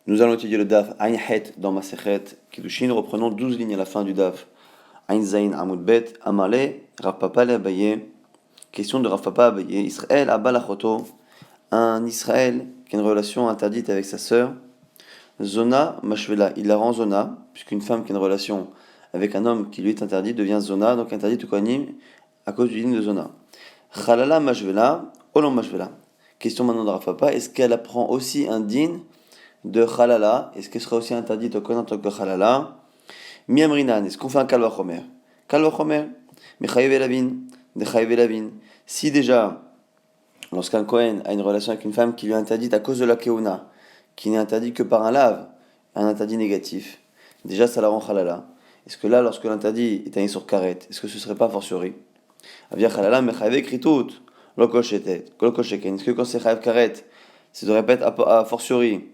Nous allons étudier le daf Ain Het dans Masechet Kiddushin. Reprenons 12 lignes à la fin du daf. Ain Zain Amud Bet Amale Rav Papa le Abaye. Question de Rav Papa Abaye. Israël Abalachoto. Un Israël qui a une relation interdite avec sa sœur. Zona Mashvela. Il la rend Zona, puisqu'une femme qui a une relation avec un homme qui lui est interdit devient Zona, donc interdit au Kohanim à cause du digne de Zona. Chalala Mashvela. Olom Mashvela. Question maintenant de Rav Papa. Est-ce qu'elle apprend aussi un din de Khalala, est-ce qu'elle sera aussi interdite au Kohen en tant que Khalala? Miamrinan, est-ce qu'on fait un Kalvachomer? Kalvachomer, mais Chayev Elavin, de Chayev Elavin. Si déjà, lorsqu'un Kohen a une relation avec une femme qui lui est interdite à cause de la Keuna, qui n'est interdite que par un lave, un interdit négatif, déjà ça la rend Khalala. Est-ce que là, lorsque l'interdit est un sur Karet, est-ce que ce serait pas fortiori? Avia Khalala, mais Chayev Ekritout, Lokoshetet, Lokosheken. Est-ce que quand c'est Chayev Karet, ça devrait pas être a fortiori?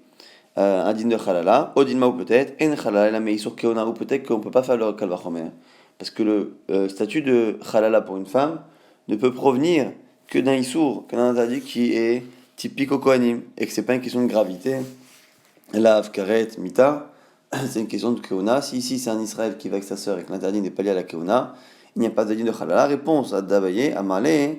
Un din de Khalala, Odinma ou peut-être, En Khalala, mais sur Keona ou peut-être qu'on ne peut pas faire le Kalvachomer. Parce que le statut de Khalala pour une femme ne peut provenir que d'un Issour, que d'un interdit qui est typique au Kohanim, et que ce n'est pas une question de gravité. Lav, Karet, Mita, c'est une question de Keona. Si ici c'est un Israël qui va avec sa sœur et que l'interdit n'est pas lié à la Keona, il n'y a pas de din de Khalala. Réponse à Dabaye, Amale,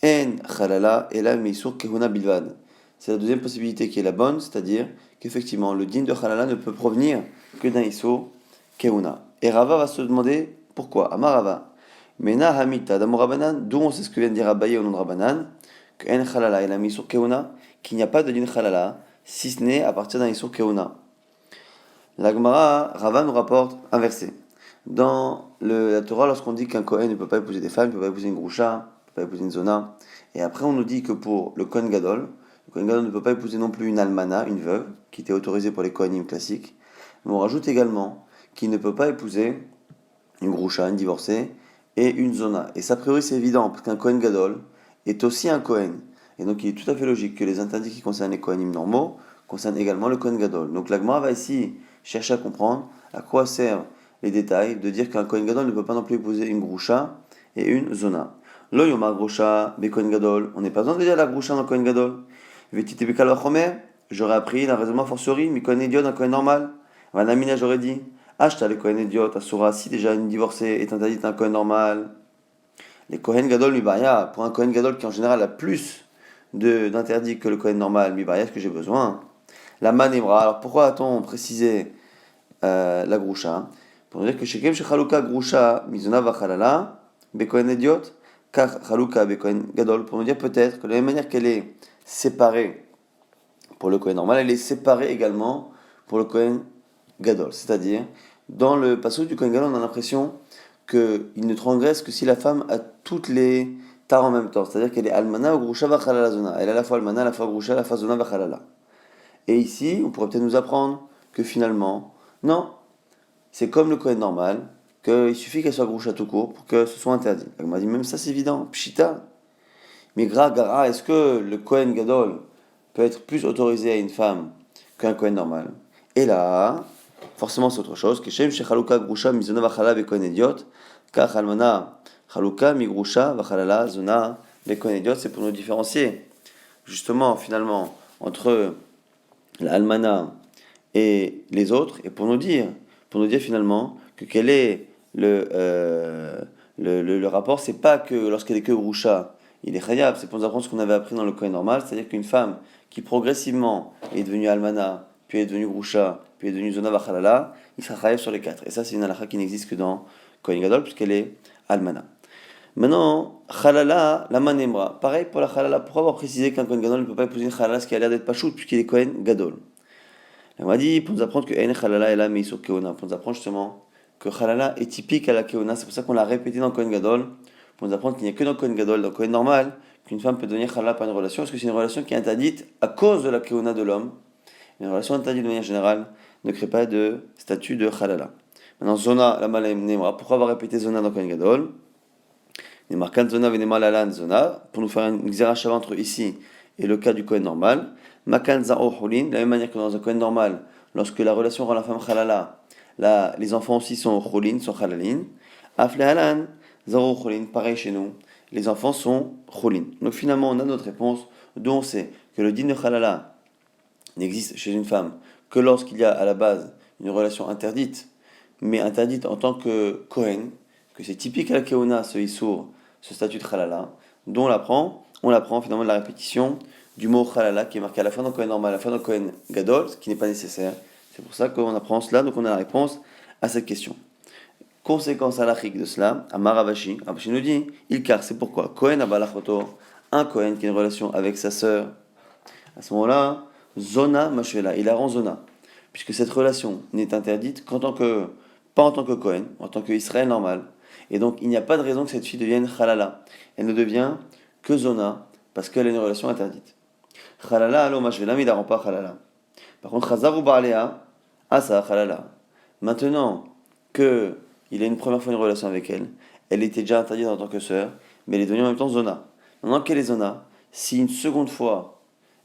En Khalala, et là, mais sur Keona Bilvad. C'est la deuxième possibilité qui est la bonne, c'est-à-dire qu'effectivement, le din de Khalala ne peut provenir que d'un Issur Keuna. Et Rava va se demander pourquoi. Amar Rava. Mena Hamita d'Amorabanan, d'où on sait ce que vient de dire Abaye au nom de Rabanan, que En Khalala et la Issur Keuna, qu'il n'y a pas de din Khalala, si ce n'est à partir d'un Issur Keuna. La Gemara, Rava nous rapporte un verset. Dans la Torah, lorsqu'on dit qu'un Kohen ne peut pas épouser des femmes, il ne peut pas épouser une Groucha, il ne peut pas épouser une Zona, et après on nous dit que pour le Kohen Gadol, le Kohen Gadol ne peut pas épouser non plus une almana, une veuve, qui était autorisée pour les Kohanim classiques. Mais on rajoute également qu'il ne peut pas épouser une Groucha, une divorcée, et une Zona. Et ça, a priori, c'est évident, parce qu'un Kohen Gadol est aussi un Kohen. Et donc il est tout à fait logique que les interdits qui concernent les Kohanim normaux concernent également le Kohen Gadol. Donc la Gemara va ici chercher à comprendre à quoi servent les détails de dire qu'un Kohen Gadol ne peut pas non plus épouser une Groucha et une Zona. Lo yomar Groucha, be Kohen Gadol. On n'est pas besoin de dire la Groucha dans le Kohen Gadol. J'aurais appris d'un raisonnement fortiori, mais Kohen idiot d'un Kohen normal. Vanamina, j'aurais dit, acheta les Kohen idiot, Asura, si déjà une divorcée est interdite d'un Kohen normal. Les Kohen Gadol, Mibaya, pour un Kohen Gadol qui en général a plus d'interdits que le Kohen normal, Mibaya, est-ce que j'ai besoin? La Manemra, alors pourquoi a-t-on précisé la Groucha? Pour dire que chez Kem, chez Chaluka, Groucha, Mizona Vachalala, be Kohen idiot, car Chaluka, be Kohen Gadol, pour nous dire peut-être que de la même manière qu'elle est séparée pour le Kohen normal, elle est séparée également pour le Kohen Gadol. C'est-à-dire, dans le passage du Kohen Gadol, on a l'impression qu'il ne transgresse que si la femme a toutes les tares en même temps. C'est-à-dire qu'elle est almana ou grusha vachalala zona. Elle est à la fois almana, à la fois grusha, à la fois zona vachalala. Et ici, on pourrait peut-être nous apprendre que finalement, non, c'est comme le Kohen normal, qu'il suffit qu'elle soit grusha tout court pour que ce soit interdit. Elle m'a dit, même ça c'est évident, pshita. Mais gara, est-ce que le Kohen Gadol peut être plus autorisé à une femme qu'un Kohen normal? Et là, forcément c'est autre chose. Keshem shechaluka grusha mizona vachala be Kohen idiot, kach almana chaluka mi grusha vachalala zona be Kohen idiot. C'est pour nous différencier, justement, finalement, entre l'almana et les autres, et pour nous dire finalement que quel est le rapport. C'est pas que lorsqu'elle est que grusha, il est khayab, c'est pour nous apprendre ce qu'on avait appris dans le Kohen normal, c'est-à-dire qu'une femme qui progressivement est devenue almana, puis est devenue grusha, puis est devenue zona vachalala, il sera khayab sur les quatre. Et ça, c'est une halakha qui n'existe que dans Kohen Gadol, puisqu'elle est almana. Maintenant, khalala, la manemra. Pareil pour la khalala. Pourquoi avoir précisé qu'un Kohen Gadol ne peut pas épouser une khalala, ce qui a l'air d'être pachout, puisqu'il est Kohen Gadol? On m'a dit, pour nous apprendre que en khalala est là, mais sur keona, pour nous apprendre justement que khalala est typique à la keona, c'est pour ça qu'on l'a répété dans Kohen Gadol, pour nous apprendre qu'il n'y a que dans Kohen Gadol, dans Kohen normal, qu'une femme peut devenir khalala par une relation, parce que c'est une relation qui est interdite à cause de la keona de l'homme. Une relation interdite de manière générale ne crée pas de statut de khalala. Maintenant, zona, la malem nemra, pourquoi avoir répété zona dans Kohen Gadol? Nemarkan zona venema lalan zona, pour nous faire une xerachava entre ici et le cas du Kohen normal. Makan zao hulin, de la même manière que dans un Kohen normal, lorsque la relation rend la femme khalala, les enfants aussi sont hulin, sont halalin. Afle halan, zao hulin, pareil chez nous, les enfants sont hulin. Donc finalement, on a notre réponse, d'où on sait que le din de khalala n'existe chez une femme que lorsqu'il y a à la base une relation interdite, mais interdite en tant que Kohen, que c'est typique à la Keuna, ce Issour, ce statut de Halala, dont on l'apprend finalement de la répétition du mot Halala qui est marqué à la fin dans le Kohen normal, à la fin dans le Kohen Gadol, ce qui n'est pas nécessaire. C'est pour ça qu'on apprend cela, donc on a la réponse à cette question. Conséquence halachique de cela, Amar Ravashi, Ravashi nous dit, Ilkar, c'est pourquoi Kohen Abalachoto, un Kohen qui a une relation avec sa sœur, à ce moment-là, Zona Mashvela, il la rend Zona, puisque cette relation n'est interdite pas en tant que Kohen, en tant qu'Israël normal. Et donc il n'y a pas de raison que cette fille devienne Halala. Elle ne devient que Zona, parce qu'elle a une relation interdite. Halala alo Mashvela, mais il la rend pas Halala. Par contre, Chazar ou Baalea, Asa Halala. Maintenant que il a une première fois une relation avec elle, elle était déjà interdite en tant que sœur, mais elle est devenue en même temps Zona. Maintenant qu'elle est Zona, si une seconde fois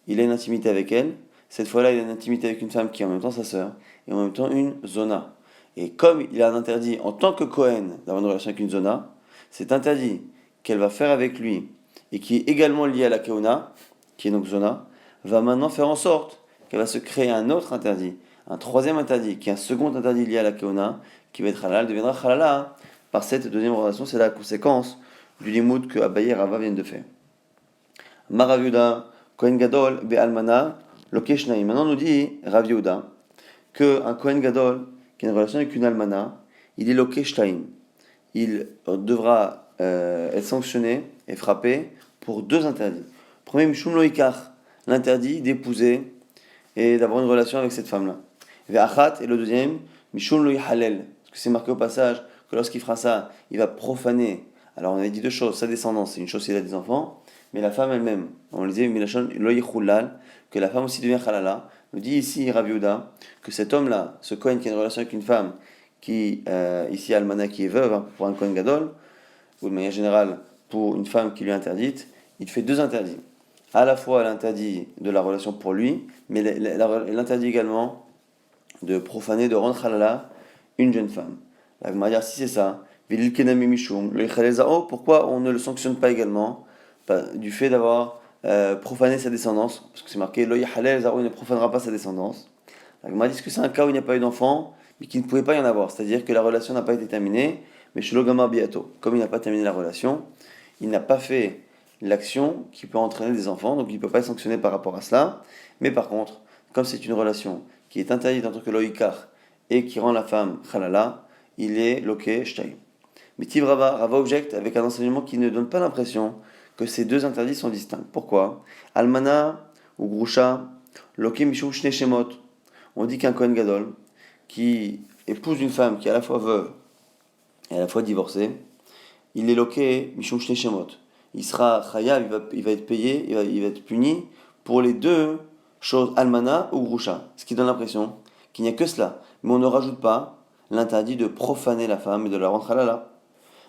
il a une intimité avec elle, cette fois-là il a une intimité avec une femme qui est en même temps sa sœur, et en même temps une Zona. Et comme il a un interdit en tant que Kohen d'avoir une relation avec une Zona, cet interdit qu'elle va faire avec lui, et qui est également lié à la Keuna, qui est donc Zona, va maintenant faire en sorte qu'elle va se créer un autre interdit, un troisième interdit, qui est un second interdit lié à la Keuna, qui va être halal, deviendra halala par cette deuxième relation. C'est la conséquence du limoud que Abaye et Rava viennent de faire. Marav Yehuda, Kohen Gadol, Be'almana, Lokeshnaim. Maintenant, on nous dit Rav Yehuda qu'un Kohen Gadol qui a une relation avec une almana, il est Lokeshnaim. Il devra être sanctionné et frappé pour deux interdits. Premier, Mishum Loikar, l'interdit d'épouser et d'avoir une relation avec cette femme-là. Ve'achat, et le deuxième, Mishum Loihalel. Parce que c'est marqué au passage que lorsqu'il fera ça, il va profaner. Alors on avait dit deux choses, sa descendance, c'est une chose s'il a des enfants, mais la femme elle-même, on le disait, Milachon Loichulal, que la femme aussi devient halala. Nous dit ici Rav Yehuda que cet homme-là, ce Kohen qui a une relation avec une femme, qui, ici Almana qui est veuve, hein, pour un Kohen Gadol, ou de manière générale pour une femme qui lui est interdite, il fait deux interdits. À la fois l'interdit de la relation pour lui, mais l'interdit également de profaner, de rendre halala une jeune femme. La Gemara dit, si c'est ça, pourquoi on ne le sanctionne pas également du fait d'avoir profané sa descendance, parce que c'est marqué, il ne profanera pas sa descendance. La Gemara dit que c'est un cas où il n'y a pas eu d'enfant, mais qu'il ne pouvait pas y en avoir, c'est-à-dire que la relation n'a pas été terminée, mais Shlogama biato, comme il n'a pas terminé la relation, il n'a pas fait l'action qui peut entraîner des enfants, donc il ne peut pas être sanctionné par rapport à cela. Mais par contre, comme c'est une relation qui est interdite en tant que loïkar et qui rend la femme halala, il est loké shtaï. Mais Tiv Rava objecte avec un enseignement qui ne donne pas l'impression que ces deux interdits sont distincts. Pourquoi Almana ou Grusha, loké mishum shne shemot. On dit qu'un Kohen Gadol qui épouse une femme qui est à la fois veuve et à la fois divorcée, il est loké mishum shne shemot. Il sera chayav, il va être payé, il va être puni pour les deux choses, almana ou grusha. Ce qui donne l'impression qu'il n'y a que cela. Mais on ne rajoute pas l'interdit de profaner la femme et de la rendre halala.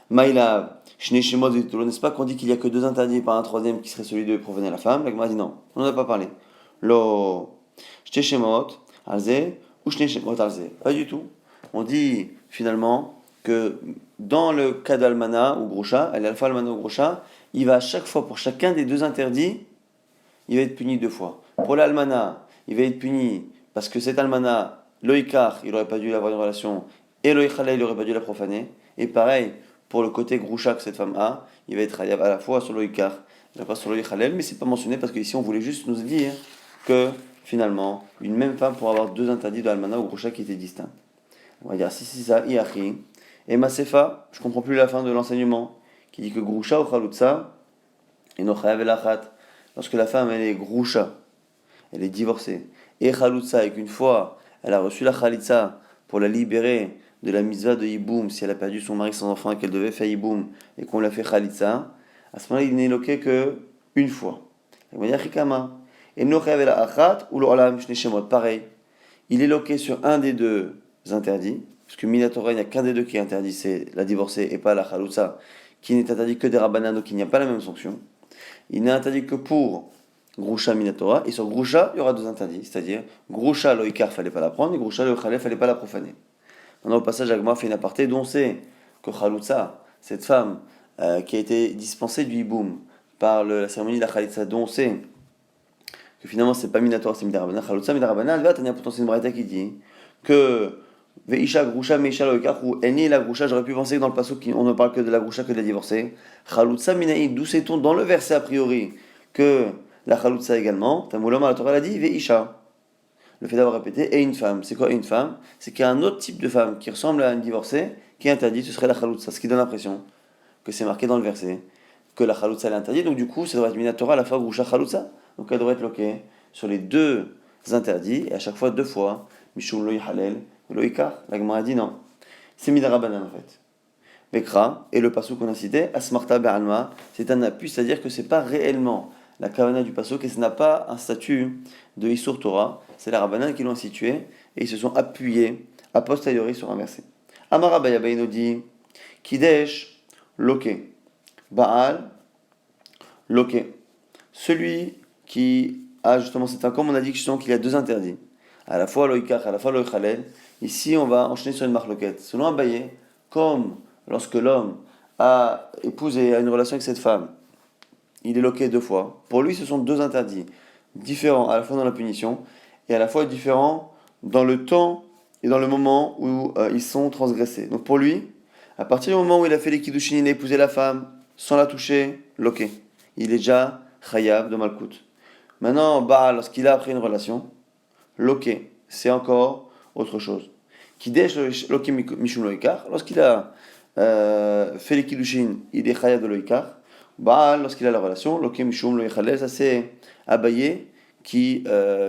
Maïla, shne shemot, n'est-ce pas qu'on dit qu'il n'y a que deux interdits par un troisième qui serait celui de profaner la femme? La Gemara dit non, on n'en a pas parlé. Lo, shne shemot, alze, ou shne shemot, alze. Pas du tout. On dit finalement que dans le cas d'almana ou grusha, elle est alpha almana ou grusha, il va à chaque fois, pour chacun des deux interdits, il va être puni deux fois. Pour l'almana, il va être puni parce que cet almana, loïkar, il n'aurait pas dû avoir une relation, et loïchalel, il n'aurait pas dû la profaner. Et pareil, pour le côté grusha que cette femme a, il va être à la fois sur loïkar, et pas sur loïchalel, mais c'est pas mentionné parce qu'ici on voulait juste nous dire que finalement, une même femme pourra avoir deux interdits de almana ou grusha qui étaient distincts. On va dire si c'est ça, iachi. Et masefa, je comprends plus la fin de l'enseignement qui dit que Grusha ou Chalutza, et no chayav elachat, lorsque la femme elle est Grusha, elle est divorcée, et Chalutza, et qu'une fois elle a reçu la Chalitza pour la libérer de la mitzvah de Yiboum, si elle a perdu son mari sans enfant et qu'elle devait faire Yiboum, et qu'on l'a fait Chalitza, à ce moment-là il n'est loqué que une fois. Et no chayav elachat ou l'olam shne shemot, pareil, il est loqué sur un des deux interdits, parce que Minatora, il n'y a qu'un des deux qui est interdit, c'est la divorcée et pas la Chalutza, qui n'est interdit que des Rabbanan, donc il n'y a pas la même sanction. Il n'est interdit que pour Grusha Minatora, et sur Grusha, il y aura deux interdits, c'est-à-dire Grusha Loïkar, fallait pas la prendre, et Grusha Loïchalef, fallait pas la profaner. Maintenant, au passage, Agma fait une aparté, dont c'est que Chalutza, cette femme qui a été dispensée du Hiboum par la cérémonie de la Chalitza, dont c'est que finalement c'est pas minator, c'est midarabanan, chalutza midarabanan, va tania pourtant c'est une braïta qui dit que veisha grusha meisha loikach, ou eni la grusha, j'aurais pu penser que dans le passage on ne parle que de la grusha, que de la divorcée. Chalutza minaï, d'où sait-on dans le verset a priori que la chalutza également, Tamulama la Torah l'a dit, veisha. Le fait d'avoir répété, et une femme. C'est quoi une femme? C'est qu'il y a un autre type de femme qui ressemble à une divorcée, qui est interdite, ce serait la chalutza, ce qui donne l'impression que c'est marqué dans le verset, que la chalutza est interdite, donc du coup ça devrait être minatora à la fois grusha chalutza, donc elle devrait être loquée sur les deux interdits, et à chaque fois deux fois, mishum lo yihalel, lo yikar, la Gemara dit non, c'est midarabanan en fait. Bekra, et le pasuk qu'on a cité, asmarta be'alma, c'est un appui, c'est-à-dire que c'est pas réellement la kavana du pasuk, et ça n'a pas un statut de Isur Torah, c'est les Rabbanan qui l'ont institué, et ils se sont appuyés a posteriori sur un verset. Amara Bayabaino dit, Kidesh, Loke, Baal, Loke. Celui qui a justement, c'est un comme on a dit justement qu'il y a deux interdits, à la fois Loïkach, à la fois Loïchalel. Ici, on va enchaîner sur une marloquette. Selon Abaye, comme lorsque l'homme a épousé, a une relation avec cette femme, il est loqué deux fois. Pour lui, ce sont deux interdits différents à la fois dans la punition et à la fois différents dans le temps et dans le moment où ils sont transgressés. Donc pour lui, à partir du moment où il a fait les kiddushin, il a épousé la femme sans la toucher, loqué. Il est déjà chayav de malkout. Maintenant, Baal, lorsqu'il a après une relation, loqué, c'est encore autre chose. Kidesh loqué mishum loikar, lorsqu'il a fait les kiddushin, il est chayav de loikar. Baal, lorsqu'il a la relation, loke mishum lo yechalel, ça c'est Abaye qui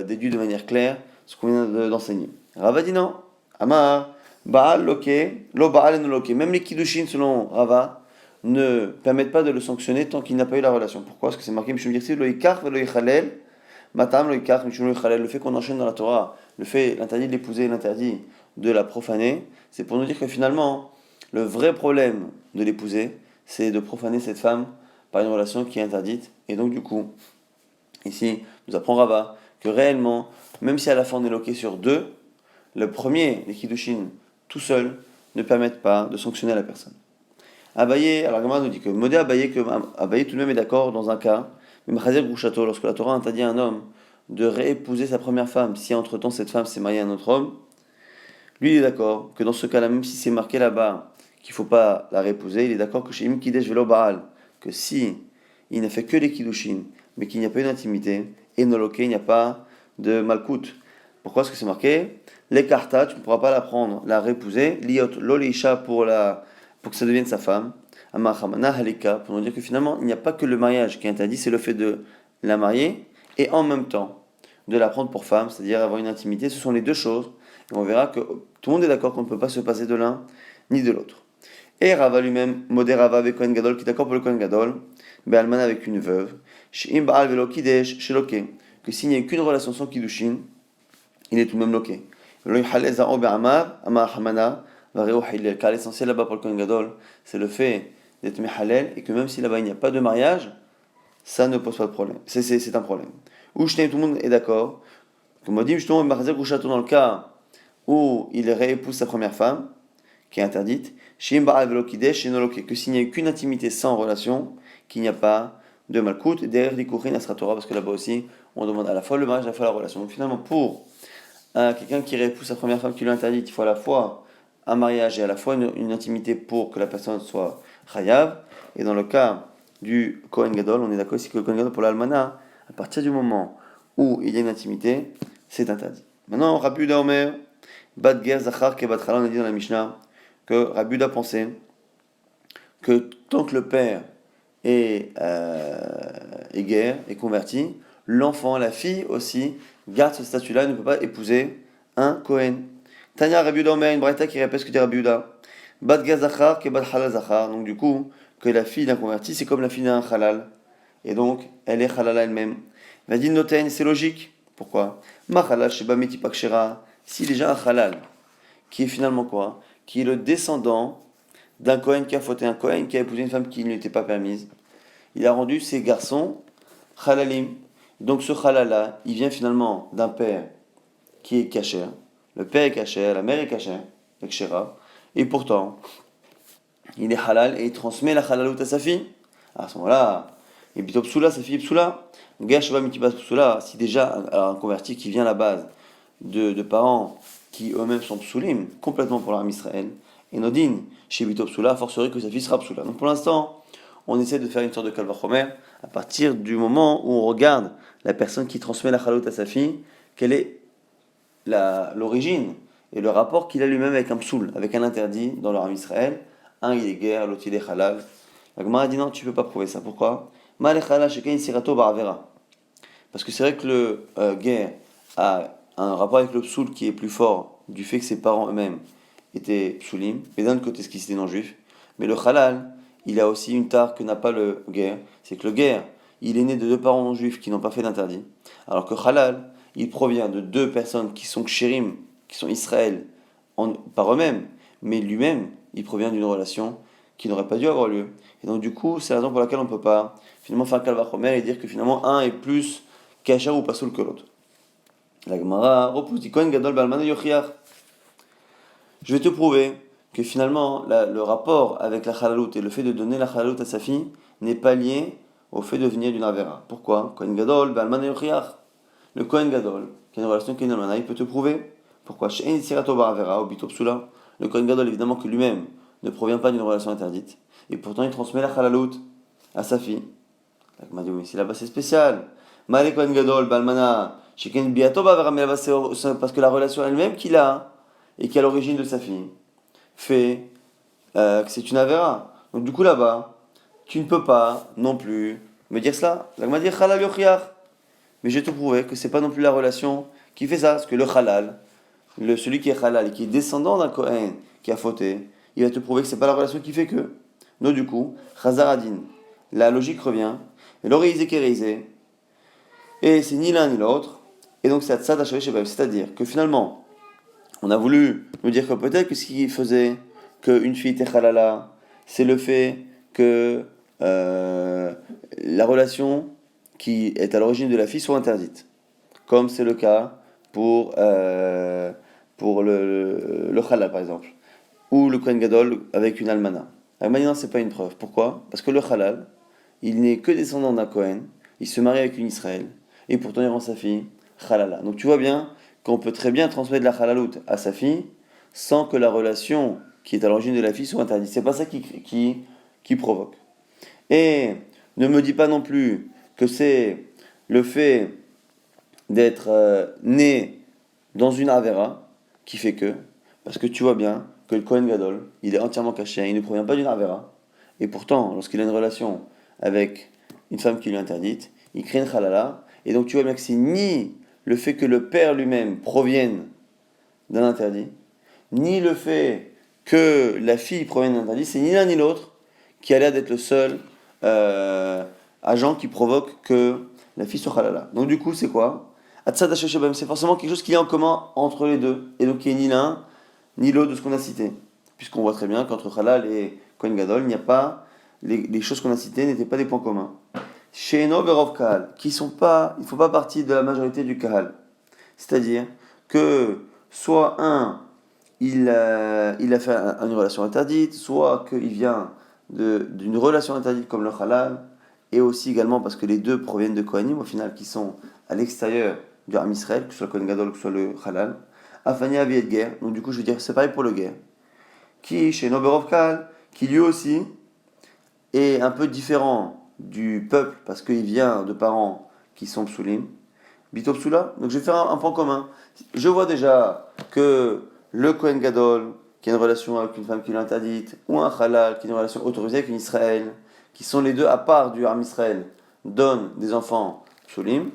déduit de manière claire ce qu'on vient d'enseigner. Rava dit non. Amar, Baal loke, lo Baal et no loke. Même les kiddushin selon Rava ne permettent pas de le sanctionner tant qu'il n'a pas eu la relation. Pourquoi? Parce que c'est marqué mishum dirsi lo yikach lo yechalel, matam lo yikach mishum lo yechalel. Le fait qu'on enchaîne dans la Torah, le fait l'interdit de l'épouser et l'interdit de la profaner, c'est pour nous dire que finalement le vrai problème de l'épouser, c'est de profaner cette femme par une relation qui est interdite. Et donc du coup, ici, nous apprend Rava que réellement, même si à la fin on est loqué sur deux, le premier, les kiddushin, tout seul, ne permettent pas de sanctionner la personne. Abaye, alors Gamara nous dit que Modé Abaye, que Abaye tout de même est d'accord dans un cas, mais Machazer Grouchato, lorsque la Torah interdit à un homme de réépouser sa première femme, si entre-temps cette femme s'est mariée à un autre homme, lui il est d'accord que dans ce cas-là, même si c'est marqué là-bas qu'il ne faut pas la réépouser, il est d'accord que chez Im Kidesh Velo Baal, que si il n'a fait que les kiddushin, mais qu'il n'y a pas eu d'intimité, et noloké, il n'y a pas de malkout. Pourquoi est-ce que c'est marqué? L'écarta, tu ne pourras pas la prendre, la réépouser, liot loleisha pour que ça devienne sa femme, amachamana halika, pour nous dire que finalement, il n'y a pas que le mariage qui est interdit, c'est le fait de la marier, et en même temps, de la prendre pour femme, c'est-à-dire avoir une intimité, ce sont les deux choses, et on verra que tout le monde est d'accord qu'on ne peut pas se passer de l'un ni de l'autre. Et Rava lui-même, Modé Rava avec Kohen Gadol, qui est d'accord pour le Kohen Gadol, Be'alman avec une veuve, She'im Baal Velo Kidesh, Sheloke, que s'il n'y a qu'une relation sans Kiddushin, il est tout de même loqué. Velo Yichalel Za'o Be'amav, Amar Hamana, Vareo Hillel. Car l'essentiel là-bas pour le Kohen Gadol, c'est le fait d'être Mehalel, et que même si là-bas il n'y a pas de mariage, ça ne pose pas de problème. C'est un problème. Ou tout le monde est d'accord, comme on dit justement, Machazer Grouchato dans le cas où il réépouse sa première femme, qui est interdite, que s'il n'y a qu'une intimité sans relation, qu'il n'y a pas de malkout, derrière l'ikouchin asra Torah, parce que là-bas aussi, on demande à la fois le mariage, à la fois la relation. Donc finalement, pour quelqu'un qui réépouse sa première femme qui lui interdite, il faut à la fois un mariage et à la fois une intimité pour que la personne soit chayav. Et dans le cas du Kohen Gadol, on est d'accord ici que le Kohen Gadol pour l'almana, à partir du moment où il y a une intimité, c'est interdit. Maintenant, Rabbi Yehuda Omer, Bat Ger Zachar Kebat Chala, on a dit dans la Mishnah, que Rabbi Yehuda pensait que tant que le père est guerre, est converti, l'enfant, la fille aussi, garde ce statut-là et ne peut pas épouser un Kohen. Tanya Rabbi Yehuda Omer, une braïta qui répète ce que dit Rabbi Yehuda. Bat Ger Zachar Kebat Halal Zachar. Donc du coup, que la fille d'un converti, c'est comme la fille d'un halal. Et donc, elle est halal elle-même. Va dire Noten, c'est logique. Pourquoi? Ma halal sheba metipak shera. Si déjà un halal, qui est finalement quoi? Qui est le descendant d'un Kohen qui a fauté, un Kohen qui a épousé une femme qui ne lui était pas permise. Il a rendu ses garçons halalim. Donc ce halal-là, il vient finalement d'un père qui est kasher. Le père est kasher, la mère est kasher, kshera. Et pourtant, il est halal et il transmet la halalout à sa fille. À ce moment-là, Et Bito Psula, sa fille Psula, Ger Sheba Mitibas Psula, si déjà un converti qui vient à la base de parents qui eux-mêmes sont psulim, complètement pour l'armée Israël, et Nodin, chez Bito Psula, a fortiori que sa fille sera psula. Donc pour l'instant, on essaie de faire une sorte de kalvachomer à partir du moment où on regarde la personne qui transmet la chalout à sa fille, quelle est l'origine et le rapport qu'il a lui-même avec un psoul, avec un interdit dans l'armée Israël. Un il est guerre, l'autre il est halal. La Gemara dit non, tu ne peux pas prouver ça. Pourquoi? Parce que c'est vrai que le guerre a un rapport avec le psoul qui est plus fort du fait que ses parents eux-mêmes étaient psoulim, mais d'un autre côté, ce qui était non-juif. Mais le halal, il a aussi une tare que n'a pas le guerre, c'est que le guerre, il est né de deux parents non-juifs qui n'ont pas fait d'interdit, alors que halal, il provient de deux personnes qui sont kshérim, qui sont Israël par eux-mêmes, mais lui-même, il provient d'une relation qui n'aurait pas dû avoir lieu. Et donc du coup, c'est la raison pour laquelle on ne peut pas finalement faire kalvachomer et dire que finalement un est plus kasher ou pasoul que l'autre. La Gemara repousse dit Kohen Gadol Balman Yochiach. Je vais te prouver que finalement le rapport avec la halalout et le fait de donner la halalout à sa fille n'est pas lié au fait de venir d'une avera. Pourquoi? Kohen Gadol Balman Yochiach. Le Kohen Gadol, qui a une relation avec une almana, il peut te prouver. Pourquoi? She'en Sirato Bar Avera ou Bito Psula. Le Kohen Gadol, évidemment que lui-même ne provient pas d'une relation interdite. Et pourtant, il transmet la halalout à sa fille. Il m'a dit, mais si là-bas c'est spécial. Malé Kohen Gadol, Balmana, Sheken Biato Bavera, mais là-bas c'est parce que la relation elle-même qu'il a, et qui est à l'origine de sa fille, fait que c'est une avera. Donc du coup là-bas, tu ne peux pas non plus me dire cela. Il m'a dit, Halal Yochiach. Mais je vais te prouver que c'est pas non plus la relation qui fait ça. Parce que le halal, celui qui est halal et qui est descendant d'un Kohen qui a fauté, il va te prouver que c'est pas la relation qui fait que. Donc du coup, Chazaradin, la logique revient, et l'oreisé qui est réisé, et c'est ni l'un ni l'autre, et donc c'est Atzad Hashavé Shebab, c'est-à-dire que finalement, on a voulu nous dire que peut-être que ce qui faisait qu'une fille était halala, c'est le fait que la relation qui est à l'origine de la fille soit interdite. Comme c'est le cas pour le halal par exemple, ou le Kohen Gadol avec une almana. Alors maintenant, c'est pas une preuve. Pourquoi? Parce que le halal, il n'est que descendant d'un Kohen, il se marie avec une Israël, et pourtant il rend sa fille halala. Donc tu vois bien qu'on peut très bien transmettre la halalout à sa fille sans que la relation qui est à l'origine de la fille soit interdite. C'est pas ça qui provoque. Et ne me dis pas non plus que c'est le fait d'être né dans une avera qui fait que, parce que tu vois bien que le Kohen Gadol, il est entièrement caché, il ne provient pas d'une avera, et pourtant, lorsqu'il a une relation avec une femme qui lui est interdite, il crée une halala, et donc tu vois bien que c'est ni le fait que le père lui-même provienne d'un interdit, ni le fait que la fille provienne d'un interdit, c'est ni l'un ni l'autre qui a l'air d'être le seul agent qui provoque que la fille soit halala. Donc du coup, c'est quoi? Atzad Hasheshabam, c'est forcément quelque chose qui est en commun entre les deux, et donc qui est ni l'un ni l'autre de ce qu'on a cité. Puisqu'on voit très bien qu'entre halal et Kohen Gadol, il n'y a pas, les choses qu'on a citées n'étaient pas des points communs. Chez Eno Berov Kahal, qui sont pas, il ne font pas partie de la majorité du Kahal. C'est-à-dire que soit il a fait une relation interdite, soit qu'il vient d'une relation interdite comme le halal, et aussi également parce que les deux proviennent de Kohanim au final, qui sont à l'extérieur du Ham Israël, que ce soit le Kohen Gadol ou que ce soit le halal. Afania Aviet Guerre, donc du coup je veux dire c'est pareil pour le guerre. Qui chez Noberov Kahal, qui lui aussi est un peu différent du peuple parce qu'il vient de parents qui sont psoulim, Bito Psula. Donc je vais faire un point commun. Je vois déjà que le Kohen Gadol, qui a une relation avec une femme qui l'interdite, ou un halal, qui a une relation autorisée avec une Israël, qui sont les deux à part du Ham Israël, donnent des enfants psoulim.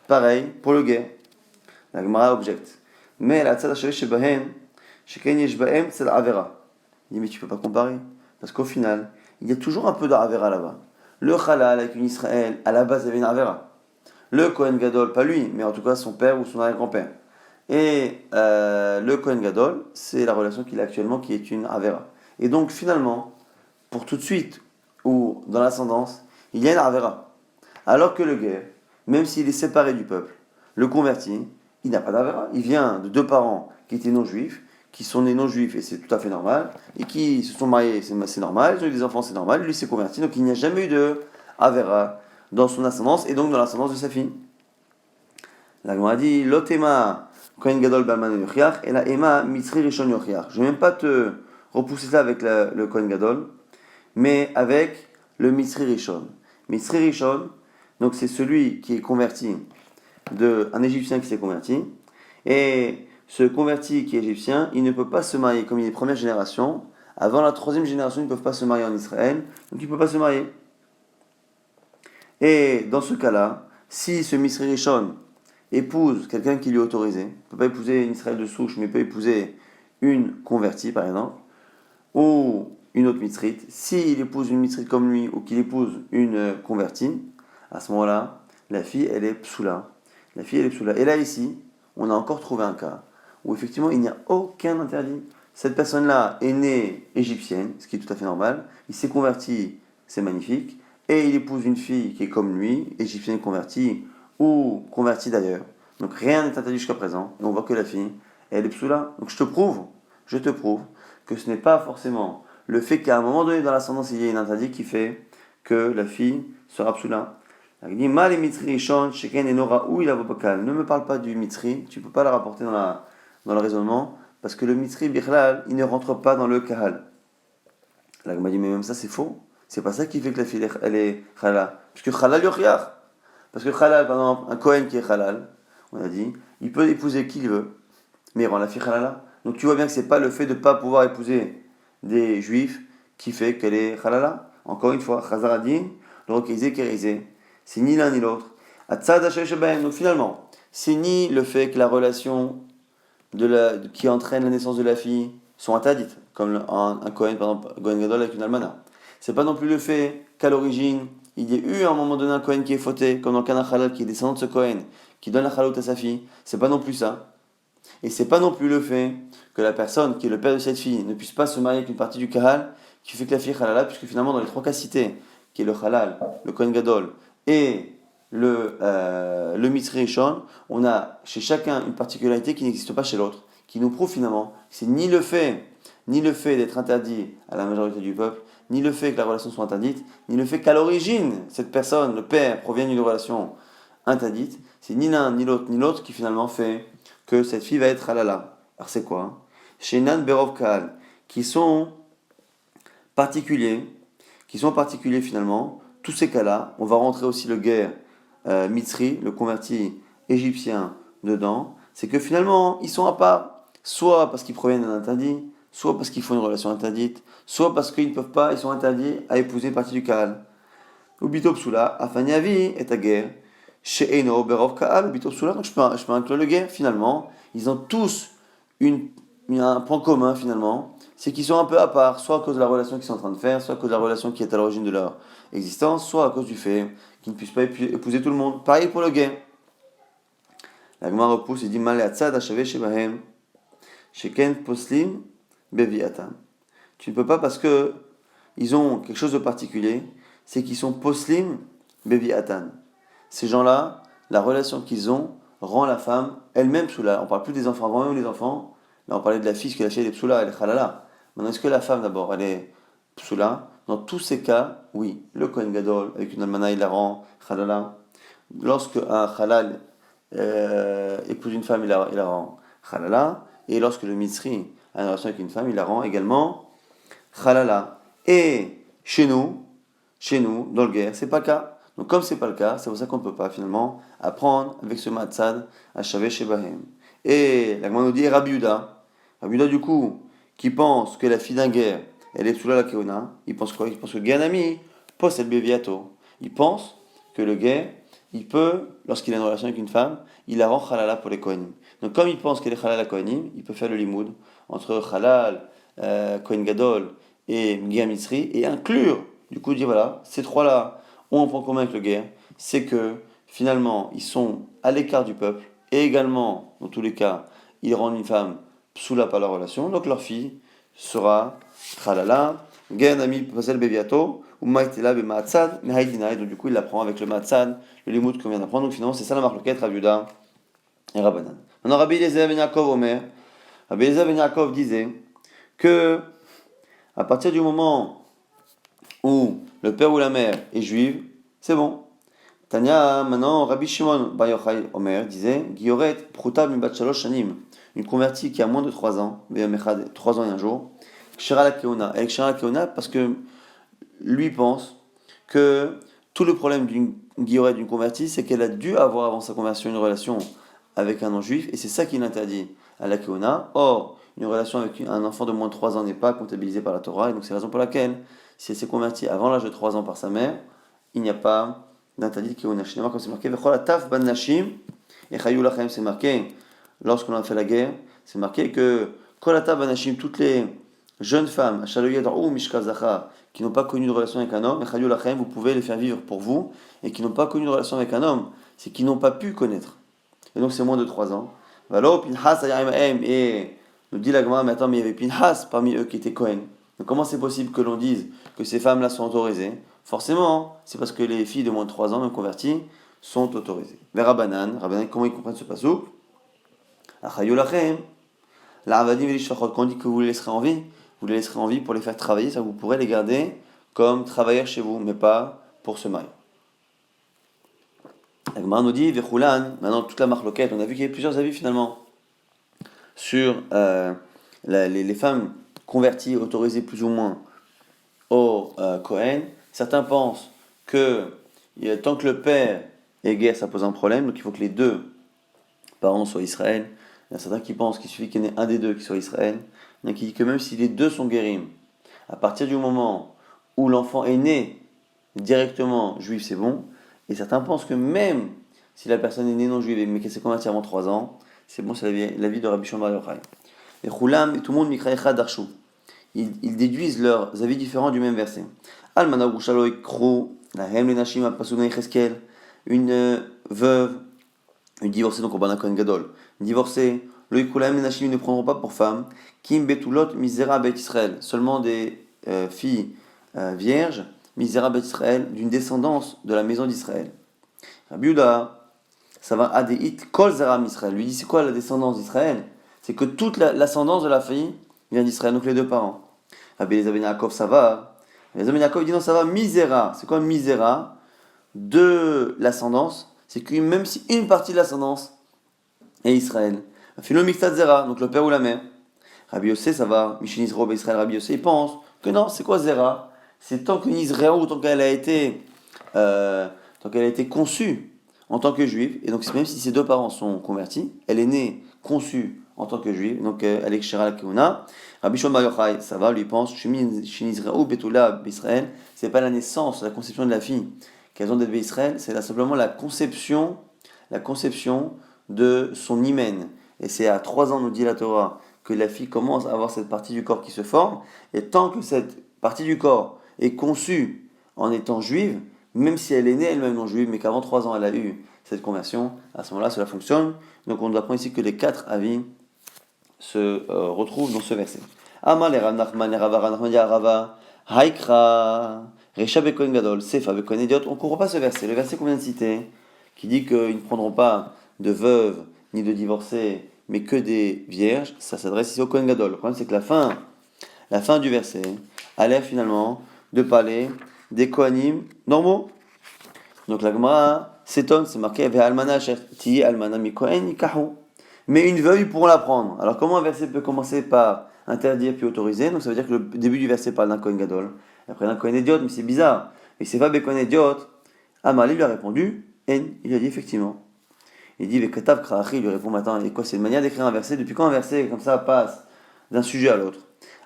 Pareil pour le guet. La Gemara objecte. Mais la tzad hashavish shebahem, sheken yesh bahem tzad avera. Il dit mais tu peux pas comparer. Parce qu'au final, il y a toujours un peu d'avera là-bas. Le halal avec une Israël, à la base il y avait une avera. Le Kohen Gadol, pas lui, mais en tout cas son père ou son arrière-grand-père. Et le Kohen Gadol, c'est la relation qu'il a actuellement qui est une avera. Et donc finalement, pour tout de suite, ou dans l'ascendance, il y a une avera. Alors que le guerre, même s'il est séparé du peuple, le converti, il n'a pas d'avera. Il vient de deux parents qui étaient non-juifs, qui sont nés non-juifs, et c'est tout à fait normal, et qui se sont mariés, c'est normal, ils ont eu des enfants, c'est normal, lui s'est converti, donc il n'y a jamais eu de avera dans son ascendance et donc dans l'ascendance de sa fille. La Gemara dit Lotema Kohen Gadol Balman Yochiach et la Ema Mitzri Rishon Yochiach. Je ne vais même pas te repousser ça avec le Kohen Gadol, mais avec le Mitzri Rishon. Mitzri Rishon, donc c'est celui qui est converti, un Égyptien qui s'est converti, et ce converti qui est égyptien, il ne peut pas se marier comme il est première génération. Avant la troisième génération, ils ne peuvent pas se marier en Israël, donc il ne peut pas se marier. Et dans ce cas-là, si ce Mitzri Rishon épouse quelqu'un qui lui est autorisé, il ne peut pas épouser une Israël de souche, mais il peut épouser une convertie par exemple, ou une autre mitzrite. S'il épouse une mitzrite comme lui, ou qu'il épouse une convertie, à ce moment-là, la fille, elle est psoula. La fille, elle est psoula. Et là, ici, on a encore trouvé un cas où effectivement, il n'y a aucun interdit. Cette personne-là est née égyptienne, ce qui est tout à fait normal. Il s'est converti, c'est magnifique. Et il épouse une fille qui est comme lui, égyptienne convertie, ou convertie d'ailleurs. Donc rien n'est interdit jusqu'à présent. Et on voit que la fille, elle est psoula. Donc je te prouve que ce n'est pas forcément le fait qu'à un moment donné dans l'ascendance il y ait un interdit qui fait que la fille sera psoula. Il dit Mal et mitri rishon sheken enora ou il a vopakal. Ne me parle pas du mitri, tu ne peux pas la rapporter dans le raisonnement, parce que le mitri bichlal, il ne rentre pas dans le kahal. La Gemara dit mais même ça c'est faux. C'est pas ça qui fait que la fille elle est halal. Puisque halal yochiach. Parce que halal, par exemple, un Kohen qui est halal, on a dit, il peut épouser qui il veut, mais il rend la fille halala. Donc tu vois bien que c'est pas le fait de ne pas pouvoir épouser des juifs qui fait qu'elle est halala. Encore une fois, chazaradin, le requisé kérisé. C'est ni l'un ni l'autre. Donc finalement, c'est ni le fait que la relation qui entraîne la naissance de la fille sont interdites, comme un Kohen, par exemple, Kohen Gadol avec une almana. C'est pas non plus le fait qu'à l'origine, il y ait eu à un moment donné un Kohen qui est fauté, comme dans le Kana Halal, qui est descendant de ce Kohen, qui donne la Halout à sa fille. C'est pas non plus ça. Et c'est pas non plus le fait que la personne qui est le père de cette fille ne puisse pas se marier avec une partie du Kahal qui fait que la fille est halala, puisque finalement dans les trois cas cités, qui est le Halal, le Kohen Gadol et le Mitzri Rishon, on a chez chacun une particularité qui n'existe pas chez l'autre, qui nous prouve finalement que c'est ni le fait d'être interdit à la majorité du peuple, ni le fait que la relation soit interdite, ni le fait qu'à l'origine, cette personne, le père, provienne d'une relation interdite, c'est ni l'un, ni l'autre qui finalement fait que cette fille va être halala. Alors c'est quoi Chez Nan Berov Kahal, qui sont particuliers finalement, tous ces cas-là, on va rentrer aussi le guerre Mitzri, le converti égyptien dedans, c'est que finalement, ils sont à part, soit parce qu'ils proviennent d'un interdit, soit parce qu'ils font une relation interdite, soit parce qu'ils ne peuvent pas, ils sont interdits à épouser une partie du Kahal. Ou Bito Psula, Afaniavi est à guerre. Chez Eno, Berov Kahal, ou Bito Psula, donc je peux inclure le guerre finalement. Ils ont tous un point commun finalement, c'est qu'ils sont un peu à part, soit à cause de la relation qu'ils sont en train de faire, soit à cause de la relation qui est à l'origine de leur existence, soit à cause du fait qu'ils ne puissent pas épouser tout le monde. Pareil pour le guerre. La Gemara repousse et dit Mal atzad achavé shebahem, sheken poslim beviatam. Tu ne peux pas parce que ils ont quelque chose de particulier, c'est qu'ils sont poslim beviatan. Ces gens-là, la relation qu'ils ont rend la femme elle-même psoula. On ne parle plus des enfants, avant même les enfants. Là, on parlait de la fille, parce que la fille elle est psoula, elle est halala. Maintenant, est-ce que la femme d'abord, elle est psoula? Dans tous ces cas, oui. Le Kohen Gadol, avec une almana, il la rend halala. Lorsque un halal épouse une femme, il la rend halala. Et lorsque le mitzri a une relation avec une femme, il la rend également halala. Et chez nous, dans le guerre, c'est pas le cas. Donc comme c'est pas le cas, c'est pour ça qu'on ne peut pas finalement apprendre avec ce matzad à Shaveh Shebahem. Et la Gemara nous dit Rabbi Yehuda du coup, qui pense que la fille d'un guerre, elle est sous la keona, il pense quoi? Il pense que le Ganami possède Beviato. Il pense que le guerre, il peut, lorsqu'il a une relation avec une femme, il la rend halala pour les Kohanim. Donc comme il pense qu'elle est halal à Kohanim, il peut faire le limoud entre halal, Kohen Gadol et Mgia Mitzri et inclure, du coup dire voilà, ces trois-là ont un point commun avec le guerre, c'est que finalement ils sont à l'écart du peuple et également, dans tous les cas, ils rendent une femme psoula par leur relation, donc leur fille sera tralala, guerre nami pasel beviato, ou maïtela be ma'atzad, mais haïdina, et donc du coup il l'apprend avec le ma'atzad, le limoud qu'on vient d'apprendre, donc finalement c'est ça la marloquette, Rabbi Yehuda et Rabbanan. Maintenant Rabbi Eliezer ben Yaakov Omer, Rabbi Eliezer ben Yaakov disait que à partir du moment où le père ou la mère est juive, c'est bon. Tanya, maintenant, Rabbi Shimon Bar Yochai Omer disait Gioret Pruta Mibat Shalosh Shanim, une convertie qui a moins de 3 ans, 3 ans et un jour, Kshara la Keuna. Elle est Kshara la Keuna parce que lui pense que tout le problème d'une Gioret, d'une convertie, c'est qu'elle a dû avoir avant sa conversion une relation avec un non-juif, et c'est ça qui l'interdit à la Keuna. Or, une relation avec un enfant de moins de 3 ans n'est pas comptabilisée par la Torah, et donc c'est la raison pour laquelle, si elle s'est convertie avant l'âge de 3 ans par sa mère, il n'y a pas d'interdit de Keuna. Chez comme c'est marqué, Vechol Ataf Ban Nashim, et Chayou Lachem, c'est marqué, lorsqu'on a fait la guerre, c'est marqué que Kol Ataf Ban Nashim, toutes les jeunes femmes, ou Mishka Zachar, qui n'ont pas connu de relation avec un homme, et Chayou Lachem, vous pouvez les faire vivre pour vous, et qui n'ont pas connu de relation avec un homme, c'est qui n'ont pas pu connaître. Et donc c'est moins de 3 ans. Valo, Pinhas Ayamahem, et nous dit la Gemara, mais attends, mais il y avait Pinhas parmi eux qui était Cohen. Donc comment c'est possible que l'on dise que ces femmes-là sont autorisées? Forcément, c'est parce que les filles de moins de 3 ans, même converties, sont autorisées. Vera Banan, comment ils comprennent ce passage? Achayou Lachem, la Avadim et l'Ishfachot, quand on dit que vous les laisserez en vie, vous les laisserez en vie pour les faire travailler, ça vous pourrez les garder comme travailleurs chez vous, mais pas pour se marier. La Gemara nous dit, Vechulan, maintenant toute la marloquette, on a vu qu'il y avait plusieurs avis finalement sur les femmes converties, autorisées plus ou moins au Kohen. Certains pensent que tant que le père est guerre, ça pose un problème, donc il faut que les deux parents soient Israël. Il y a certains qui pensent qu'il suffit qu'il y en ait un des deux qui soit Israël. Il y en a qui disent que même si les deux sont guérim, à partir du moment où l'enfant est né directement juif, c'est bon. Et certains pensent que même si la personne est née non juive mais qu'elle s'est convertie avant 3 ans, c'est bon, c'est l'avis de Rabbi Shimon Bar Yochai. Et Chulam, et tout le monde mikra echad darshu. Ils déduisent leurs avis différents du même verset. Almana Gouchalo Ikru, la Hem le Nashim Pasuna Yecheskel, une veuve, une divorcée, donc au Bana Kohen Gadol, une divorcée, le Ikulaim les Nashim ne prendront pas pour femme, Kim Betulot Misera Bet Israël, seulement des filles vierges, Misera Bet Israël, d'une descendance de la maison d'Israël. Rabbi Yehuda, ça va Adeit Kol Zeram Israël. Lui dit c'est quoi la descendance d'Israël? C'est que toute l'ascendance de la fille vient d'Israël, donc les deux parents. Rabbi Eliezer ben Yaakov, ça va. Eliezer ben Yaakov dit non, ça va Misera. C'est quoi Misera? De l'ascendance, c'est que même si une partie de l'ascendance est Israël, Philo Mixtat Zera, donc le père ou la mère. Rabbi Yossé, ça va. Mishin Israël, Israël, Rabbi Yossé, il pense que non, c'est quoi Zera? C'est tant qu'une Israël ou tant qu'elle a été conçue en tant que juive, et donc même si ses deux parents sont convertis, elle est née conçue en tant que juive, donc elle est Kshera la Keuna. Rabbi Shimon Bar Yochai, ça va, lui pense, Shin Israël ou Betula Israël, c'est pas la naissance, la conception de la fille qu'elles ont d'être Israël, c'est là simplement la conception de son hymen. Et c'est à 3 ans, nous dit la Torah, que la fille commence à avoir cette partie du corps qui se forme, et tant que cette partie du corps est conçue en étant juive, même si elle est née elle-même non juive, mais qu'avant 3 ans elle a eu cette conversion, à ce moment-là cela fonctionne. Donc on apprend ici que les 4 avis se retrouvent dans ce verset. Amar le Rav Nachman, le Rav Nachman Rava, Haikra, Recha Bekohen Gadol, Sefa Bekohen Idiot. On ne comprend pas ce verset. Le verset qu'on vient de citer, qui dit qu'ils ne prendront pas de veuves ni de divorcés, mais que des vierges, ça s'adresse ici au Kohen Gadol. Le problème c'est que la fin du verset a l'air finalement de parler des Kohanim normaux. Donc la Gemara s'étonne, c'est marqué Ve'almana ti almana mi Kohen yikahu. Mais une veuve, ils pourront la prendre. Alors comment un verset peut commencer par interdire puis autoriser? Donc ça veut dire que le début du verset parle d'un Kohen Gadol, et après d'un Kohen Idiot, mais c'est bizarre. Et c'est pas Kohen Idiot. Amalé lui a répondu, En, il a dit effectivement. Il dit Vekatav Krachi, il lui répond maintenant, et quoi, c'est une manière d'écrire un verset? Depuis quand un verset comme ça passe d'un sujet à l'autre?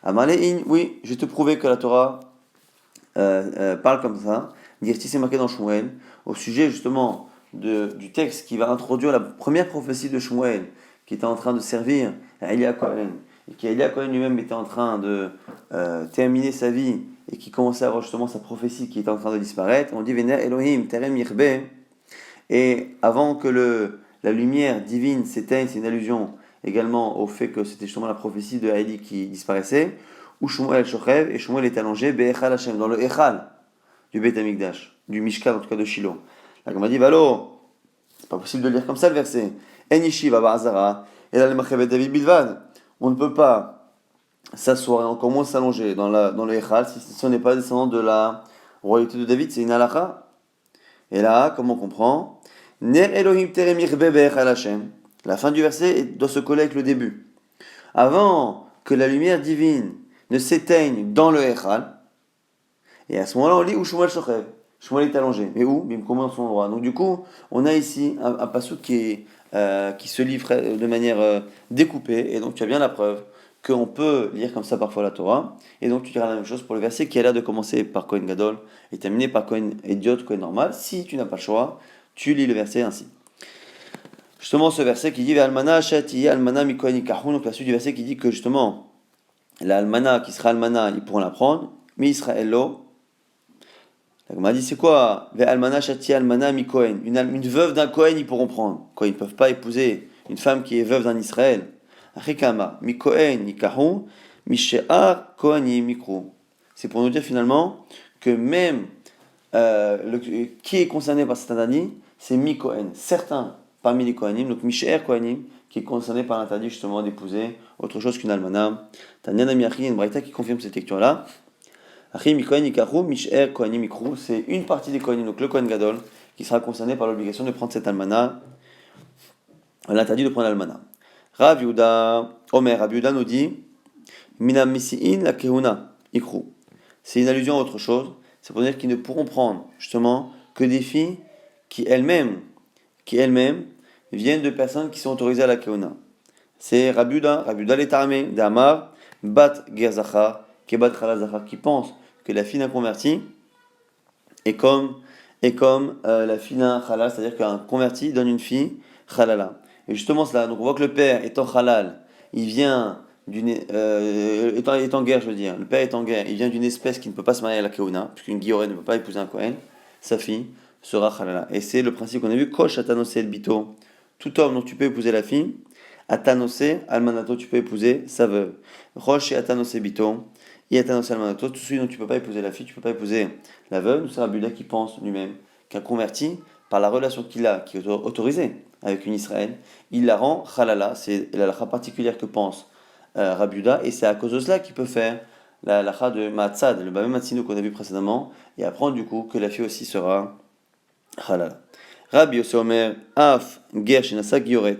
Amalé in, oui, je vais te prouver que la Torah parle comme ça. Dirti, c'est marqué dans Shmuel, au sujet justement du texte qui va introduire la première prophétie de Shmuel, qui était en train de servir à Elia Cohen, et qui Elia Cohen lui-même était en train de terminer sa vie, et qui commençait à avoir justement sa prophétie qui était en train de disparaître. On dit Vener Elohim Terem Yirbe, et avant que la lumière divine s'éteigne, c'est une allusion également au fait que c'était justement la prophétie de Haïli qui disparaissait, où Shmuel Shochev, et Shmuel est allongé, Be'echal Hashem, dans le Echal du Beit Hamikdash, du Mishkan en tout cas de Shiloh. La Gemara dit, Valo, c'est pas possible de lire comme ça le verset. En yeshiva ba'azara, et là le Machavet David Bilvad. On ne peut pas s'asseoir et encore moins s'allonger dans le Echal si on n'est pas descendant de la royauté de David, c'est une halakha. Et là, comme on comprend, Ner Elohim terem yichbebech al Hashem. La fin du verset doit se coller avec le début. Avant que la lumière divine ne s'éteigne dans le Echal, et à ce moment-là, on lit où Shmuel Shochev. Shmuel est allongé. Mais où Bimkomo dans son endroit. Donc du coup, on a ici un passouk qui se livre de manière découpée. Et donc tu as bien la preuve qu'on peut lire comme ça parfois la Torah. Et donc tu diras la même chose pour le verset qui est là de commencer par Kohen Gadol et terminer par Kohen Idiot, Kohen normal. Si tu n'as pas le choix, tu lis le verset ainsi. Justement, ce verset qui dit Ve'almana shati almana mi Kohen ikahun. Donc la suite du verset qui dit que justement, la almana qui sera almana, ils pourront la prendre. Mais Israël lo. On m'a dit c'est quoi Ve'almana shati almana mi Kohen. Une veuve d'un Kohen, ils pourront prendre. Quoi, ils ne peuvent pas épouser une femme qui est veuve d'un Israël. Achikama mi Kohen nikahun mi she'ar Kohanim mikru. C'est pour nous dire finalement que même qui est concerné par cet interdit, c'est mi Kohen. Certains parmi les Kohanim, donc mi she'ar Kohanim, qui est concerné par l'interdit justement d'épouser autre chose qu'une almana. Tanya Namiachi, il y a une braïta qui confirme cette lecture-là. C'est une partie des Kohanim, donc le Kohen Gadol, qui sera concerné par l'obligation de prendre cette almana, l'interdit de prendre l'almana. Rav Yehuda, Rav Yehuda nous dit, Minam misi'in la kehuna, ikru. C'est une allusion à autre chose, c'est pour dire qu'ils ne pourront prendre, justement, que des filles qui elles-mêmes viennent de personnes qui sont autorisées à la kehuna. C'est Rav Yehuda l'étarmé, d'Amar, bat gerzachar, kebat chalazachar, qui pense que la fille d'un converti est comme la fille d'un halal, c'est-à-dire qu'un converti donne une fille halala. Et justement cela, donc on voit que le père étant halal, il vient est en guerre, je veux dire, le père est en guerre, il vient d'une espèce qui ne peut pas se marier à la keuna, puisqu'une guillorée ne peut pas épouser un Kohen, sa fille sera halala. Et c'est le principe qu'on a vu, kosh atanosé el bito, tout homme dont tu peux épouser la fille, atanosé almanato, tu peux épouser sa veuve, roche et atanosé bito, tout celui dont tu ne peux pas épouser la fille, tu ne peux pas épouser la veuve. C'est Rabbi Yehuda qui pense lui-même qu'un converti, par la relation qu'il a, qui est autorisée avec une Israël, il la rend halala. C'est la halakha particulière que pense Rabbi Yehuda, et c'est à cause de cela qu'il peut faire la halakha de Matzad, le Bameh Matzino qu'on a vu précédemment, et apprendre du coup que la fille aussi sera halala. Rabbi Yossi Omer, Af, Ger, Shenasa, Gioret.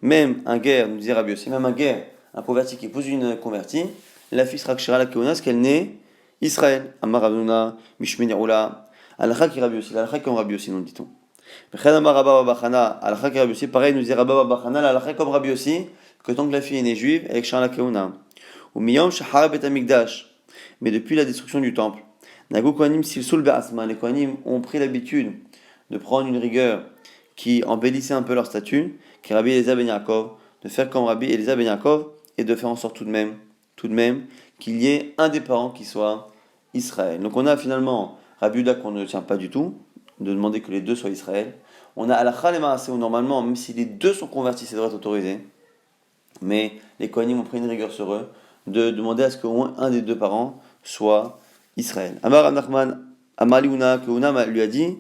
Même un guerre, nous disait Rabbi Yossi, même un guerre, un converti qui épouse une convertie, la fille sera kshira la keuna, parce qu'elle naît Israël. Amar Ravuna, Mishmeni Oula, Alakha qui Rabbi Yossi, Alakha comme Rabbi Yossi, nous dit-on. Vechan Amar Rabba Babachana, Alakha qui Rabbi Yossi, pareil, nous dit Rabba Babachana, Alakha comme Rabbi Yossi, que tant que la fille est née juive, elle est kshira la keuna. Ou Miyom Shahar Bet Amikdash, mais depuis la destruction du temple. Nagu Kohanim Silsul Be'asma, les Kohanim ont pris l'habitude de prendre une rigueur qui embellissait un peu leur statut, qui Rabbi Eliezer ben Yaakov, de faire comme Rabbi Eliezer ben Yaakov, et de faire en sorte tout de même qu'il y ait un des parents qui soit Israël. Donc on a finalement Rabbi Yehuda qu'on ne tient pas du tout, de demander que les deux soient Israël. On a Halakha le Maaseh où normalement, même si les deux sont convertis, ça devrait être autorisé. Mais les Kohanim ont pris une rigueur sur eux de demander à ce qu'au moins un des deux parents soit Israël. Amar Nachman Amaliuna, que Una lui a dit,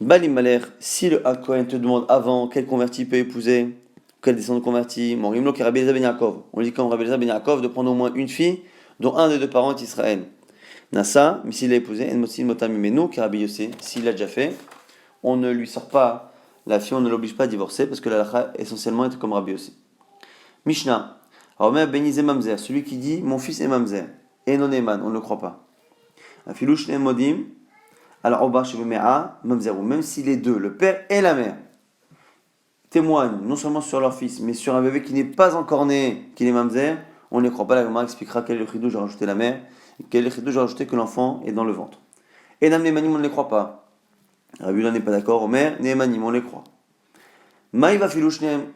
Balim Maler, si le Kohen te demande avant quel converti peut épouser, quel descendant converti, Morimlo qui Rabbi Eliezer ben Yaakov. On dit comme Rabbi Eliezer ben Yaakov de prendre au moins une fille dont un des deux parents est Israël. Nasa, mais s'il l'a épousé, En Motsil Motam Mimenu, qui Rabbi Yossé, s'il l'a déjà fait, on ne lui sort pas la fille, on ne l'oblige pas à divorcer parce que la halakha essentiellement est comme Rabbi Yossé. Mishnah, Omer Benizé Mamzer, celui qui dit mon fils est Mamzer, et non Eman, on ne le croit pas. Afilouch Modim, alors Obar Shebemea Mamzer, même si les deux, le père et la mère, témoignent non seulement sur leur fils, mais sur un bébé qui n'est pas encore né, qui est mamzer, on ne les croit pas. La Gemara expliquera quel est le chidouch, j'ai rajouté la mère, et quel est le chidouch, j'ai rajouté que l'enfant est dans le ventre. Et Nam Nemanim, on ne les croit pas. Rabbi Yehuda n'est pas d'accord, Omer, Nemanim, on les croit. Maïva Filouchnem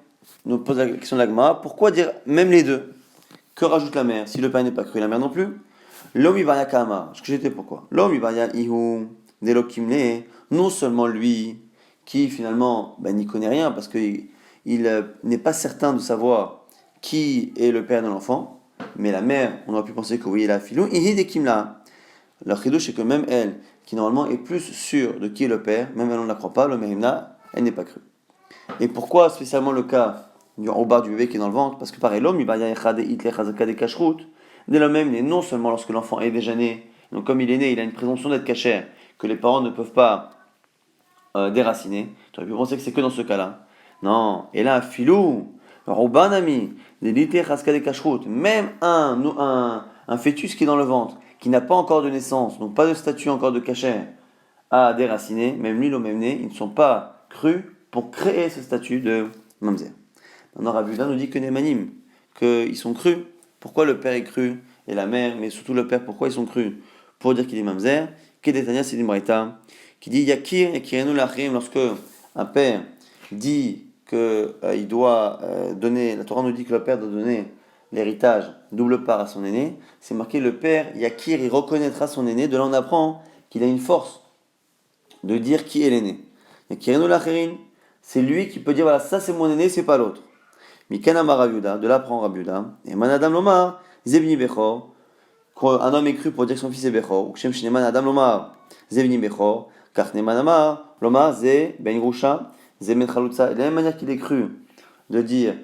nous pose la question de la Gemara, pourquoi dire même les deux? Que rajoute la mère si le père n'est pas cru, la mère non plus? L'homme Ibaya Kama, ce que j'étais pourquoi? L'homme Ibaya Ihu, Nelokimne, non seulement lui, qui finalement n'y connaît rien parce qu'il n'est pas certain de savoir qui est le père de l'enfant, mais la mère, on aurait pu penser que oui, la filou, ihid et kimla. Leur chidouche, c'est que même elle, qui normalement est plus sûre de qui est le père, même elle on ne la croit pas, le mehimna, elle n'est pas crue. Et pourquoi spécialement le cas au bas du bébé qui est dans le ventre? Parce que pareil, l'homme, il va y avoir des kashrut. Dès le même, non seulement lorsque l'enfant est déjà né, donc comme il est né, il a une présomption d'être cachère, que les parents ne peuvent pas déraciné. Tu aurais pu penser que c'est que dans ce cas-là. Non, et là, filou, roubanami, des lités chaskade kashrut, même un fœtus qui est dans le ventre, qui n'a pas encore de naissance, donc pas de statut encore de cachet, à déraciner, même lui, l'omemné, ils ne sont pas crus pour créer ce statut de mamzer. Maintenant, Rabbi Yehuda nous dit que Nemanim, qu'ils sont crus. Pourquoi le père est cru et la mère, mais surtout le père, pourquoi ils sont crus? Pour dire qu'il est mamzer. Kedetania, c'est l'imbraïta, qui dit Yakir et Kirenu Lachrim, lorsque un père dit qu'il doit donner, la Torah nous dit que le père doit donner l'héritage double part à son aîné, c'est marqué le père, Yakir, il reconnaîtra son aîné, de là on apprend qu'il a une force de dire qui est l'aîné. Yakirenu Lachrim, c'est lui qui peut dire voilà, ça c'est mon aîné, c'est pas l'autre. Mikana Rabiuda, de là prend Rabiuda, et Manadam Lomar, Zebni Bechor, un homme est cru pour dire que son fils est Bechor, ou Kshem Shineman Adam Lomar, Zebni Bechor, Kachneman Amar, Lomar, Ze, Ben Grusha, Ze Ben Chalutza. Et de la même manière qu'il est cru de dire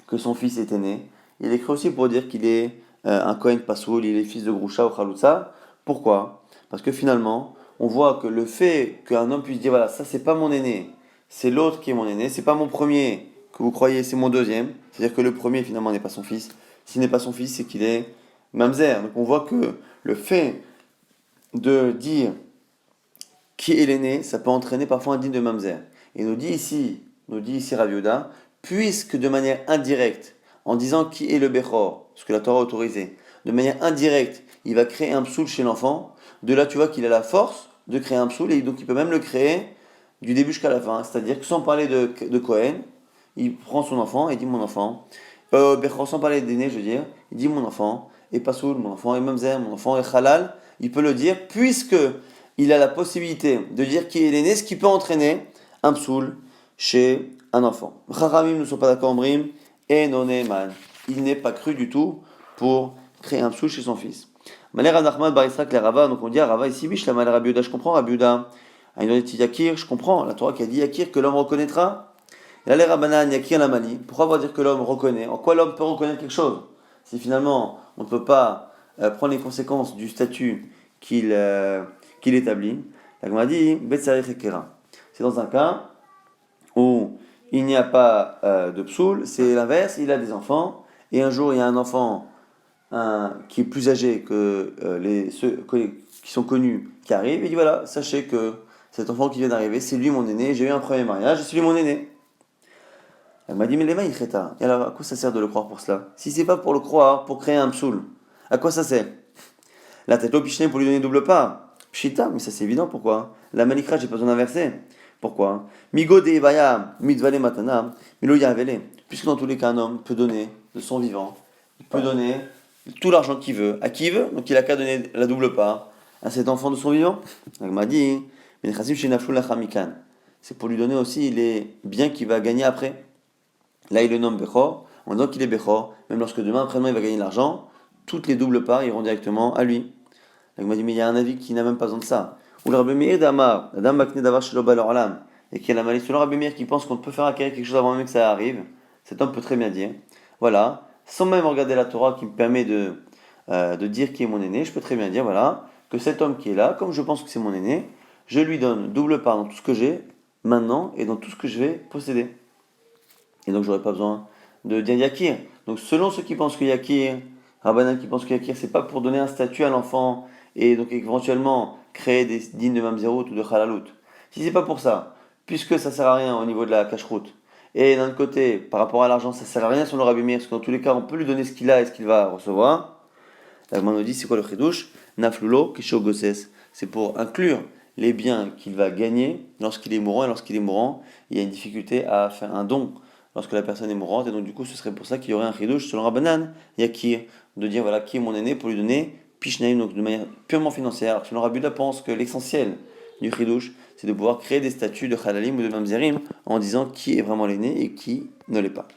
que son fils est aîné, il est cru aussi pour dire qu'il est un Kohen Pasoul, il est fils de Grusha ou Chalutza. Pourquoi? Parce que finalement, on voit que le fait qu'un homme puisse dire voilà, ça c'est pas mon aîné, c'est l'autre qui est mon aîné, c'est pas mon premier que vous croyez, c'est mon deuxième. C'est-à-dire que le premier finalement n'est pas son fils. S'il n'est pas son fils, c'est qu'il est mamzer. Donc on voit que le fait de dire qui est l'aîné, ça peut entraîner parfois un digne de mamzer. Et nous dit ici Rav Yehuda, puisque de manière indirecte, en disant qui est le Bechor, ce que la Torah a autorisé, de manière indirecte, il va créer un psoul chez l'enfant. De là, tu vois qu'il a la force de créer un psoul et donc il peut même le créer du début jusqu'à la fin. C'est-à-dire que sans parler de Cohen, il prend son enfant et dit mon enfant. Bechor, sans parler d'aîné, je veux dire, il dit mon enfant, et Pasoul, mon enfant, et Mamzer, mon enfant, et Halal, il peut le dire, puisque il a la possibilité de dire qui est l'aîné, ce qui peut entraîner un psoul chez un enfant. Chachamim ne sont pas d'accord en brim, et noneman. Il n'est pas cru du tout pour créer un psoul chez son fils. Malher Anachman Barisrak les Rava, donc on dit à Rava ici, biche la mal Rabbi Yehuda, je comprends Rabbi Yehuda. Aïnoneti Yakir, je comprends, la Torah qui a dit Yakir, que l'homme reconnaîtra. Et là, les Rabbanan Yakir la Mali, pourquoi avoir dire que l'homme reconnaît? En quoi l'homme peut reconnaître quelque chose? Si finalement on ne peut pas prendre les conséquences du statut qu'il établit, la Gemara dit Betsarich Ekera. C'est dans un cas où il n'y a pas de psoul, c'est l'inverse, il a des enfants, et un jour il y a un enfant qui est plus âgé que ceux qui sont connus qui arrive, et il dit voilà, sachez que cet enfant qui vient d'arriver, c'est lui mon aîné, j'ai eu un premier mariage, c'est lui mon aîné. Elle m'a dit mais les mains il cheta. Et alors à quoi ça sert de le croire pour cela? Si c'est pas pour le croire, pour créer un psoul, à quoi ça sert? La tête au pichné pour lui donner double part. Pshita, mais ça c'est évident, pourquoi? La malikra, j'ai pas besoin d'inverser. Pourquoi? Migo de Evaya, mitvale matana, milo yavele. Puisque dans tous les cas, un homme peut donner de son vivant, il peut donner tout l'argent qu'il veut, à qui il veut, donc il a qu'à donner la double part à cet enfant de son vivant. Elle m'a dit, c'est pour lui donner aussi les biens qu'il va gagner après. Là, il le nomme Bechor, en disant qu'il est Bechor, même lorsque demain, après-demain, il va gagner de l'argent, toutes les doubles parts iront directement à lui. Il m'a dit, mais il y a un avis qui n'a même pas besoin de ça. Ou le Rabbi Meir d'Amar, la dame Makne Davar Shelo Bal Olam, et qui a la malice selon Rabbi Meir qui pense qu'on peut faire acquérir quelque chose avant même que ça arrive, cet homme peut très bien dire, voilà, sans même regarder la Torah qui me permet de dire qui est mon aîné, je peux très bien dire, voilà, que cet homme qui est là, comme je pense que c'est mon aîné, je lui donne double part dans tout ce que j'ai maintenant et dans tout ce que je vais posséder. Et donc j'aurais pas besoin de dire Yakir. Donc selon ceux qui pensent que Yakir, Rabbanan qui pense que Yakir, c'est pas pour donner un statut à l'enfant et donc éventuellement créer des dignes de Mamzerut ou de Halalout. Si c'est pas pour ça, puisque ça sert à rien au niveau de la cache-route, et d'un autre côté, par rapport à l'argent, ça sert à rien sur le Rabbi Meir, parce que dans tous les cas, on peut lui donner ce qu'il a et ce qu'il va recevoir. La Gemara nous dit, c'est quoi le chidouche? Naflulo kisho gosses. C'est pour inclure les biens qu'il va gagner lorsqu'il est mourant, et lorsqu'il est mourant, il y a une difficulté à faire un don lorsque la personne est mourante, et donc du coup, ce serait pour ça qu'il y aurait un chidouche selon Rabbanan, Yakir, de dire voilà qui est mon aîné pour lui donner Pishnaim, donc de manière purement financière. Alors, selon Rabbi Yehuda pense que l'essentiel du chidouche, c'est de pouvoir créer des statuts de halalim ou de mamzerim en disant qui est vraiment l'aîné et qui ne l'est pas.